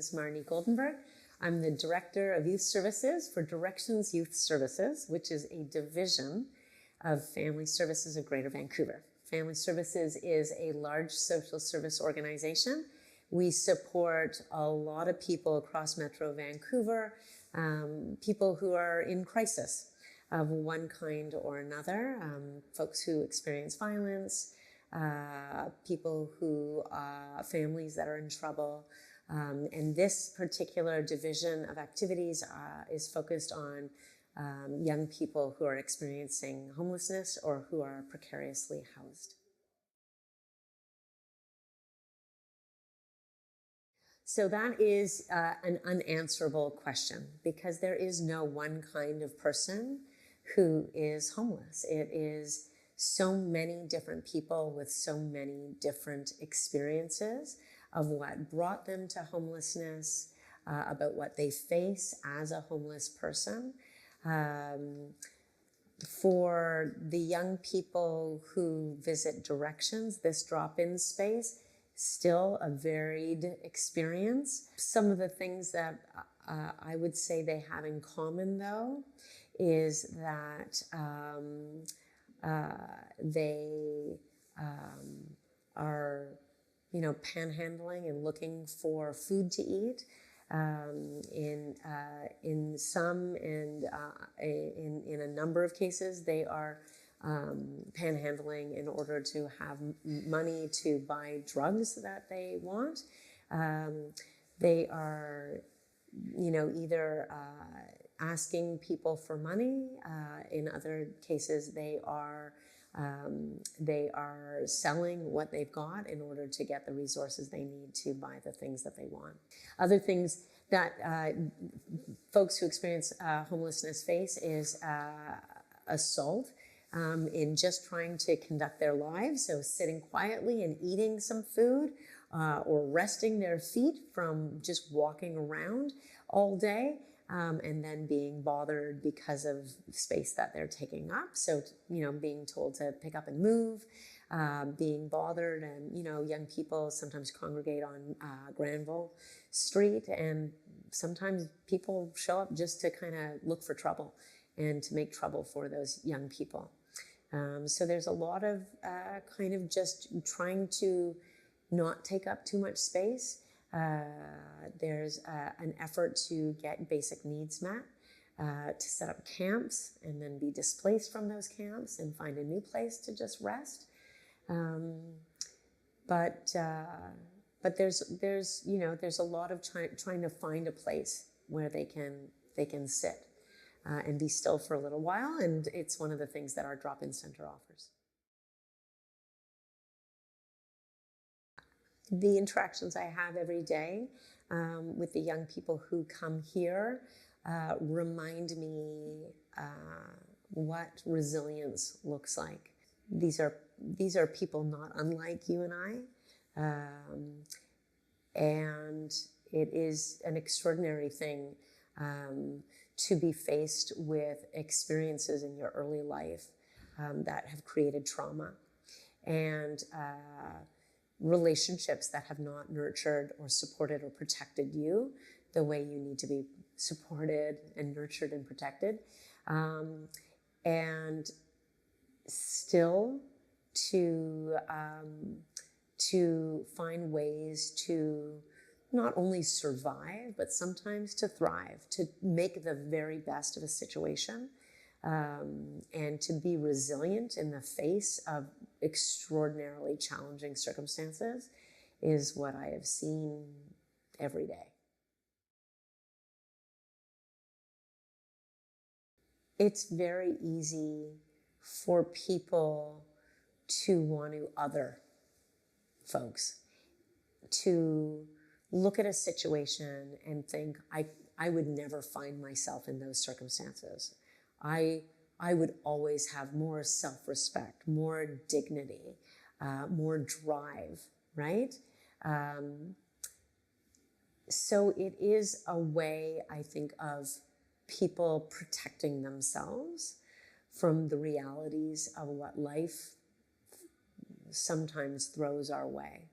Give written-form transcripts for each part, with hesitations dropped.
is Marnie Goldenberg. I'm the Director of Youth Services for Directions Youth Services, which is a division of Family Services of Greater Vancouver. Family Services is a large social service organization. We support a lot of people across Metro Vancouver, people who are in crisis of one kind or another, folks who experience violence, people who, families that are in trouble. And this particular division of activities is focused on young people who are experiencing homelessness or who are precariously housed. So that is an unanswerable question, because there is no one kind of person who is homeless. It is so many different people with so many different experiences of what brought them to homelessness, about what they face as a homeless person. For the young people who visit Directions, this drop-in space, still a varied experience. Some of the things that I would say they have in common, though, is that they are, panhandling and looking for food to eat. In some and in a number of cases, they are panhandling in order to have money to buy drugs that they want. They are, either asking people for money. In other cases, they are selling what they've got in order to get the resources they need to buy the things that they want. Other things that folks who experience homelessness face is assault in just trying to conduct their lives. So sitting quietly and eating some food or resting their feet from just walking around all day. And then being bothered because of space that they're taking up. So, being told to pick up and move, being bothered, and, young people sometimes congregate on Granville Street, and sometimes people show up just to kind of look for trouble and to make trouble for those young people. So there's a lot of kind of just trying to not take up too much space. There's an effort to get basic needs met, to set up camps and then be displaced from those camps and find a new place to just rest. But there's a lot of trying to find a place where they can sit and be still for a little while, and it's one of the things that our drop-in center offers. The interactions I have every day with the young people who come here remind me what resilience looks like. These are people not unlike you and I, and it is an extraordinary thing to be faced with experiences in your early life that have created trauma, and relationships that have not nurtured or supported or protected you the way you need to be supported and nurtured and protected. And still to find ways to not only survive, but sometimes to thrive, to make the very best of a situation, and to be resilient in the face of extraordinarily challenging circumstances is what I have seen every day. It's very easy for people to want to other folks, to look at a situation and think, I would never find myself in those circumstances. I would always have more self-respect, more dignity, more drive, right? So it is a way, I think, of people protecting themselves from the realities of what life sometimes throws our way.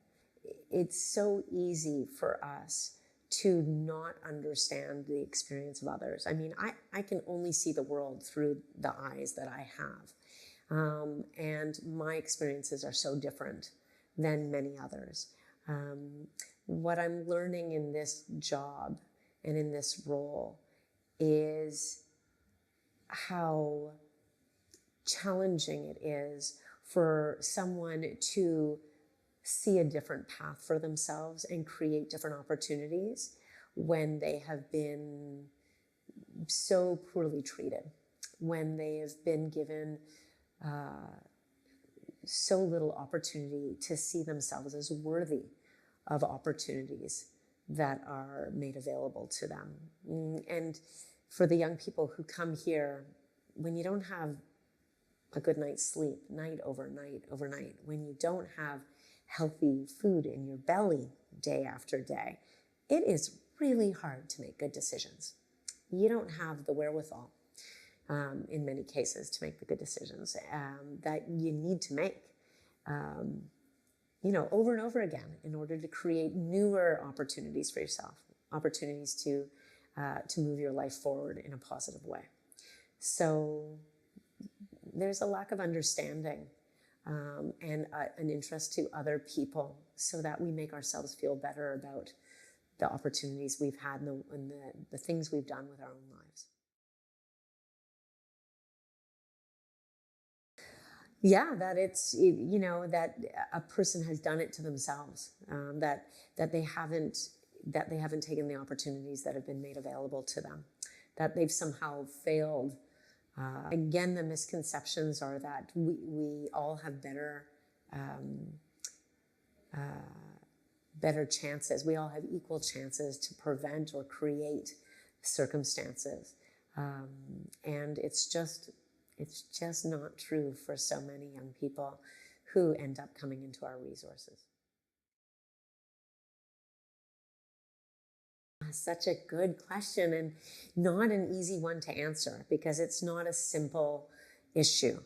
It's so easy for us to not understand the experience of others. I mean, I can only see the world through the eyes that I have. And my experiences are so different than many others. What I'm learning in this job and in this role is how challenging it is for someone to see a different path for themselves and create different opportunities when they have been so poorly treated, when they have been given so little opportunity to see themselves as worthy of opportunities that are made available to them. And for the young people who come here, when you don't have a good night's sleep, night over night, when you don't have healthy food in your belly day after day, it is really hard to make good decisions. You don't have the wherewithal, in many cases, to make the good decisions that you need to make, over and over again in order to create newer opportunities for yourself, opportunities to move your life forward in a positive way. So there's a lack of understanding and an interest to other people so that we make ourselves feel better about the opportunities we've had and the things we've done with our own lives. Yeah, that that a person has done it to themselves, that they haven't taken the opportunities that have been made available to them, that they've somehow failed. Again, the misconceptions are that we all have better chances. We all have equal chances to prevent or create circumstances, and it's just not true for so many young people who end up coming into our resources. Such a good question, and not an easy one to answer because it's not a simple issue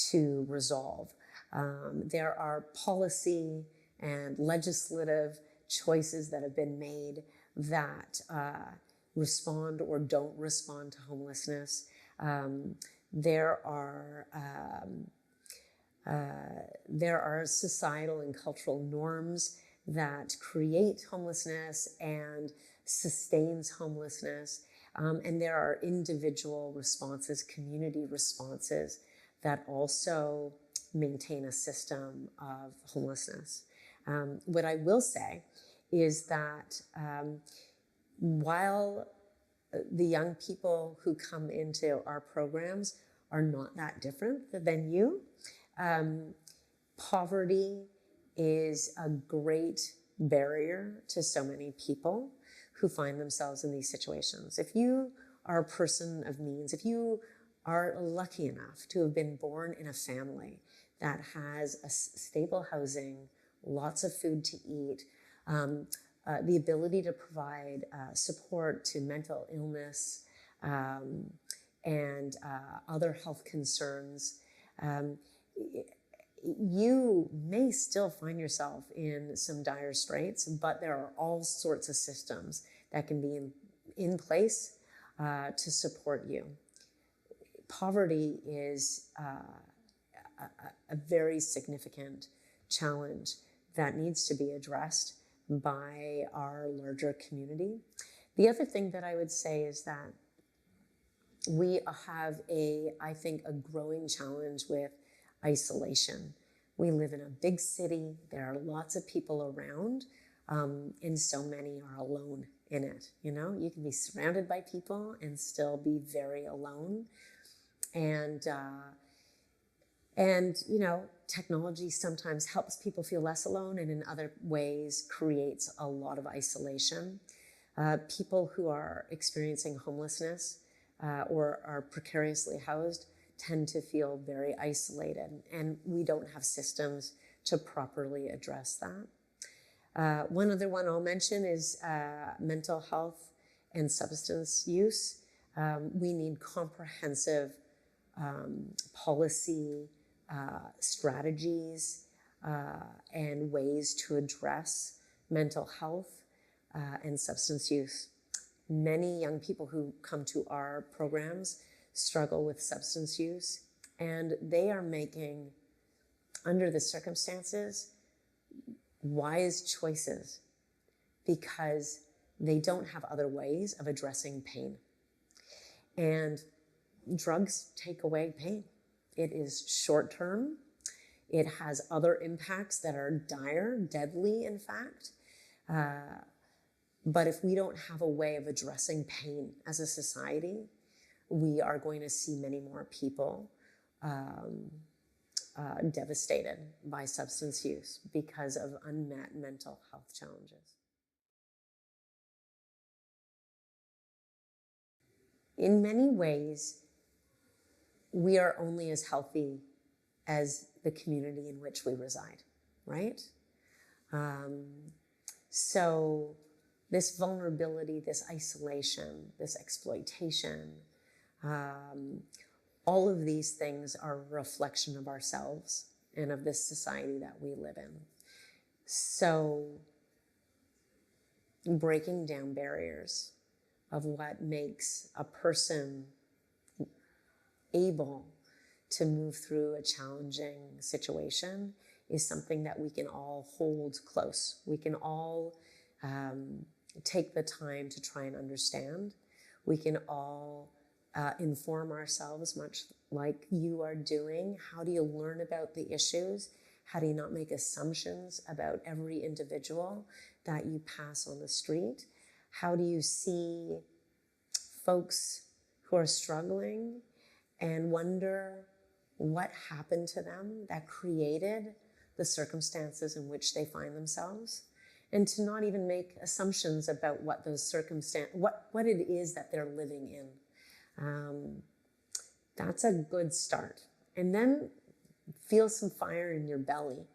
to resolve. There are policy and legislative choices that have been made that respond or don't respond to homelessness. There are societal and cultural norms that create homelessness and sustains homelessness. And there are individual responses, community responses that also maintain a system of homelessness. What I will say is that while the young people who come into our programs are not that different than you, poverty is a great barrier to so many people who find themselves in these situations. If you are a person of means, if you are lucky enough to have been born in a family that has a stable housing, lots of food to eat, the ability to provide support to mental illness and other health concerns, you may still find yourself in some dire straits, but there are all sorts of systems that can be in place to support you. Poverty is a very significant challenge that needs to be addressed by our larger community. The other thing that I would say is that we have I think, a growing challenge with isolation. We live in a big city. There are lots of people around, and so many are alone in it. You can be surrounded by people and still be very alone. And technology sometimes helps people feel less alone, and in other ways creates a lot of isolation. People who are experiencing homelessness or are precariously housed tend to feel very isolated, and we don't have systems to properly address that. One other one I'll mention is mental health and substance use. We need comprehensive policy strategies and ways to address mental health and substance use. Many young people who come to our programs struggle with substance use, and they are making, under the circumstances, wise choices because they don't have other ways of addressing pain. And drugs take away pain. It is short-term. It has other impacts that are dire, deadly, in fact. But if we don't have a way of addressing pain as a society, we are going to see many more people devastated by substance use because of unmet mental health challenges. In many ways, we are only as healthy as the community in which we reside, right? So this vulnerability, this isolation, this exploitation, all of these things are a reflection of ourselves and of this society that we live in. So breaking down barriers of what makes a person able to move through a challenging situation is something that we can all hold close. We can all take the time to try and understand. We can all inform ourselves, much like you are doing. How do you learn about the issues? How do you not make assumptions about every individual that you pass on the street? How do you see folks who are struggling and wonder what happened to them that created the circumstances in which they find themselves, and to not even make assumptions about what those what it is that they're living in. That's a good start. And then feel some fire in your belly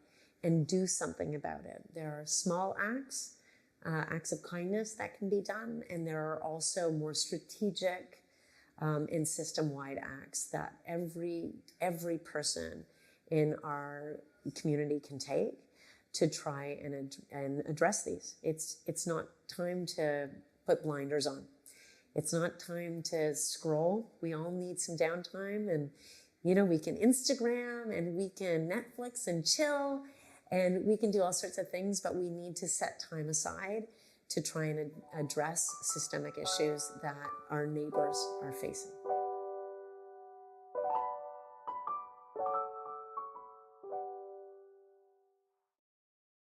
and do something about it. There are small acts of kindness that can be done, and there are also more strategic and system-wide acts that every person in our community can take to try and address these. It's not time to put blinders on. It's not time to scroll. We all need some downtime, and we can Instagram and we can Netflix and chill, and we can do all sorts of things, but we need to set time aside to try and address systemic issues that our neighbors are facing.